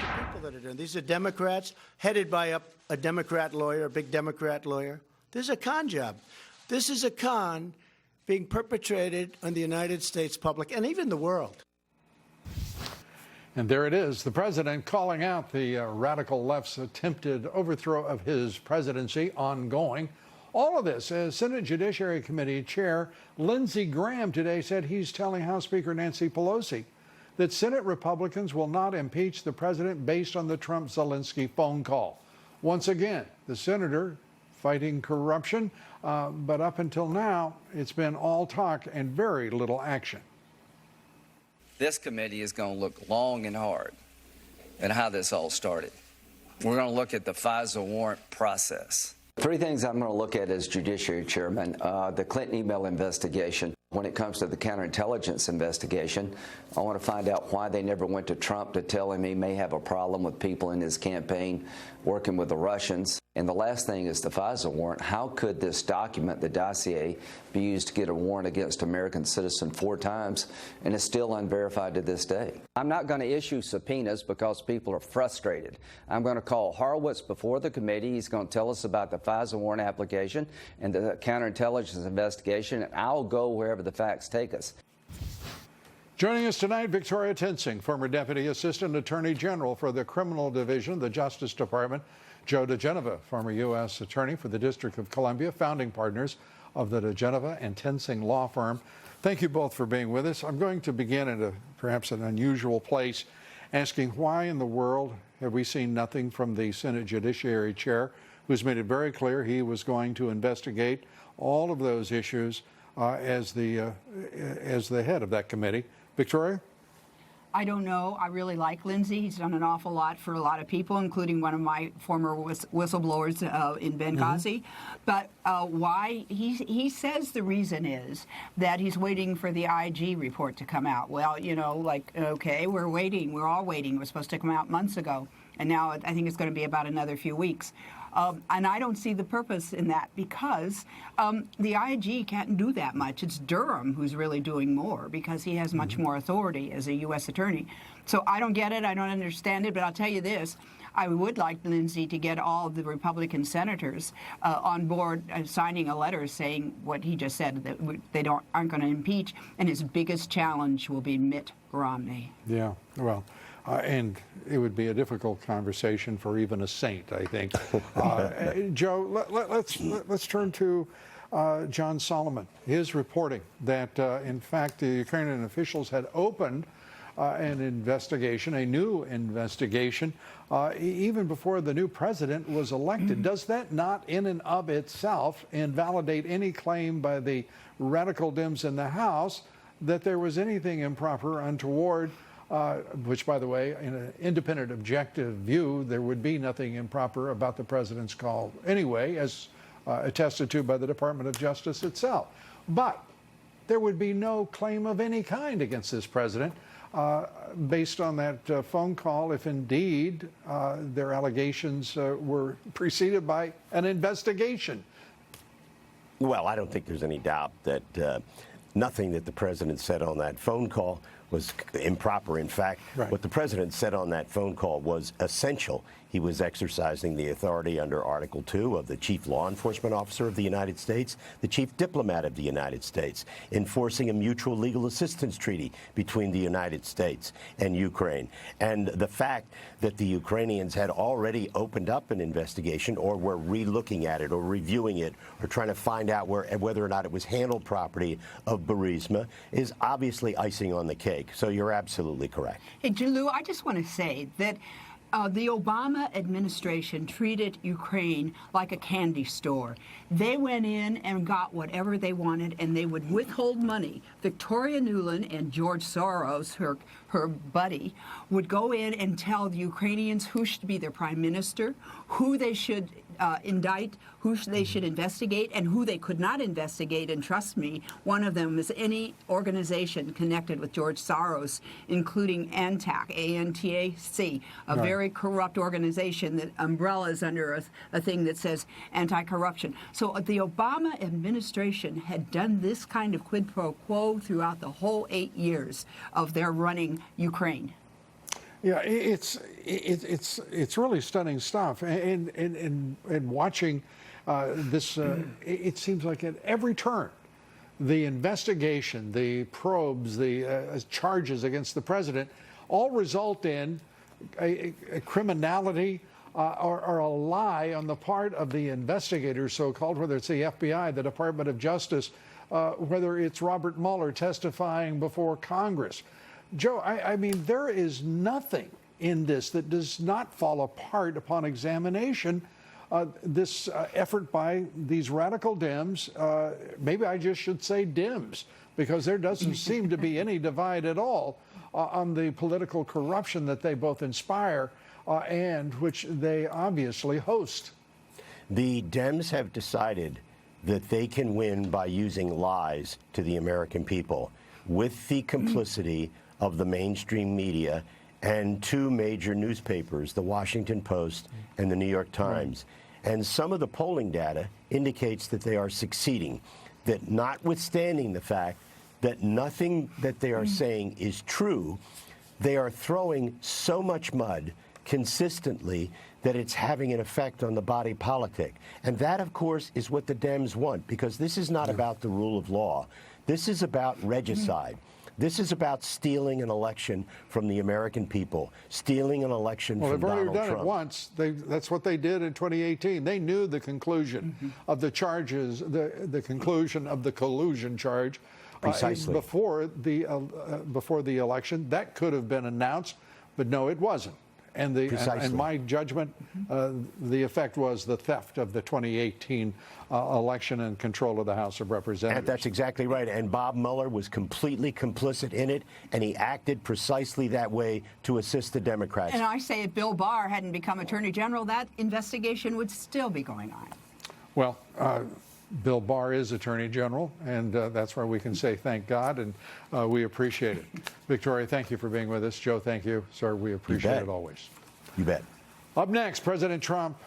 people that are doing. These are Democrats headed by a Democrat lawyer, a big Democrat lawyer. This is a con job. This is a con being perpetrated on the United States public and even the world. And there it is, the president calling out the radical left's attempted overthrow of his presidency ongoing. All of this as Senate Judiciary Committee Chair Lindsey Graham today said he's telling House Speaker Nancy Pelosi that Senate Republicans will not impeach the president based on the Trump-Zelensky phone call. Once again, the senator fighting corruption, but up until now, it's been all talk and very little action. This committee is going to look long and hard at how this all started. We're going to look at the FISA warrant process. Three things I'm going to look at as Judiciary Chairman. The Clinton email investigation. When it comes to the counterintelligence investigation, I want to find out why they never went to Trump to tell him he may have a problem with people in his campaign working with the Russians. And the last thing is the FISA warrant. How could this document, the dossier, be used to get a warrant against American citizen 4 times and is still unverified to this day? I'm not going to issue subpoenas because people are frustrated. I'm going to call Horowitz before the committee. He's going to tell us about the FISA warrant application and the counterintelligence investigation, and I'll go wherever the facts take us. Joining us tonight, Victoria Tensing, former Deputy Assistant Attorney General for the Criminal Division of the Justice Department. Joe DeGenova, former U.S. Attorney for the District of Columbia, founding partners of the DeGenova and Tensing law firm. Thank you both for being with us. I'm going to begin at perhaps an unusual place, asking why in the world have we seen nothing from the Senate Judiciary Chair, who's made it very clear he was going to investigate all of those issues as the head of that committee. Victoria? I don't know. I really like Lindsey. He's done an awful lot for a lot of people, including one of my former whistleblowers in Benghazi. But why? He says the reason is that he's waiting for the IG report to come out. Well, you know, like, okay, we're waiting. We're all waiting. It was supposed to come out months ago. And now I think it's going to be about another few weeks. And I don't see the purpose in that because the IG can't do that much. It's Durham who's really doing more because he has much more authority as a U.S. attorney. So I don't get it. I don't understand it. But I'll tell you this. I would like Lindsey to get all of the Republican senators on board signing a letter saying what he just said, that they aren't going to impeach. And his biggest challenge will be Mitt Romney. Yeah, well. And it would be a difficult conversation for even a saint, I think. Joe, let's turn to John Solomon. His reporting that, in fact, the Ukrainian officials had opened an investigation, a new investigation, even before the new president was elected. Does that not, in and of itself, invalidate any claim by the radical Dems in the House that there was anything improper, untoward? Which, by the way, in an independent, objective view, there would be nothing improper about the president's call anyway, as attested to by the Department of Justice itself. But there would be no claim of any kind against this president based on that phone call, if indeed their allegations were preceded by an investigation. Well, I don't think there's any doubt that nothing that the president said on that phone call was improper. In fact, what the president said on that phone call was essential. He was exercising the authority under Article 2 of the Chief Law Enforcement Officer of the United States, the Chief Diplomat of the United States, enforcing a mutual legal assistance treaty between the United States and Ukraine. And the fact that the Ukrainians had already opened up an investigation or were re-looking at it or reviewing it or trying to find out whether or not it was handled property of Burisma is obviously icing on the cake. So you're absolutely correct. Hey, Lou, I just want to say that the Obama administration treated Ukraine like a candy store. They went in and got whatever they wanted, and they would withhold money. Victoria Nuland and George Soros, her buddy, would go in and tell the Ukrainians who should be their prime minister, who they should indict, who they should investigate, and who they could not investigate. And trust me, one of them was any organization connected with George Soros, including ANTAC, A-N-T-A-C, a very corrupt organization that umbrellas under a thing that says anti-corruption. So the Obama administration had done this kind of quid pro quo throughout the whole 8 years of their running Ukraine. Yeah, it's really stunning stuff. And watching this, it seems like at every turn, the investigation, the probes, the charges against the president, all result in a criminality or a lie on the part of the investigators, so-called, whether it's the FBI, the Department of Justice, whether it's Robert Mueller testifying before Congress. Joe, I mean, there is nothing in this that does not fall apart upon examination. This effort by these radical Dems, maybe I just should say Dems, because there doesn't seem to be any divide at all on the political corruption that they both inspire and which they obviously host. The Dems have decided that they can win by using lies to the American people with the complicity of the mainstream media and two major newspapers, the Washington Post and the New York Times. And some of the polling data indicates that they are succeeding, that notwithstanding the fact that nothing that they are saying is true, they are throwing so much mud consistently that it's having an effect on the body politic. And that, of course, is what the Dems want, because this is not about the rule of law. This is about regicide. This is about stealing an election from the American people, stealing an election from Donald Trump. Well, they've already done it once. That's what they did in 2018. They knew the conclusion of the charges, the conclusion of the collusion charge precisely before the election. That could have been announced, but no, it wasn't. And in my judgment, the effect was the theft of the 2018 election and control of the House of Representatives. And that's exactly right. And Bob Mueller was completely complicit in it, and he acted precisely that way to assist the Democrats. And I say if Bill Barr hadn't become Attorney General, that investigation would still be going on. Well, Bill Barr is Attorney General, and that's why we can say thank God, and we appreciate it. Victoria, thank you for being with us. Joe, thank you. Sir, we appreciate it always. You bet. Up next, President Trump